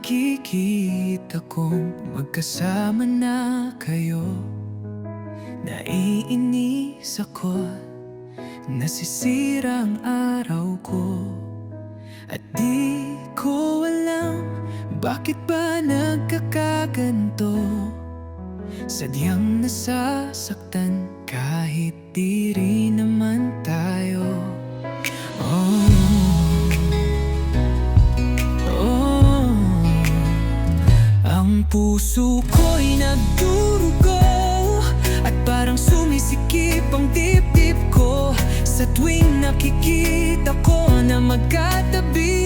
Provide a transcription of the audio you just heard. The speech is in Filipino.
nakikita kong magkasama na kayo, naiinis ako, nasisira ang araw ko. At di ko alam bakit ba nagkakaganto. Sadyang nasasaktan kahit di rin naman tayo. Oh, oh, ang puso ko'y nagdurugo at parang sumisikip ang dibdib ko sa tuwing nakikita ko na magkatabi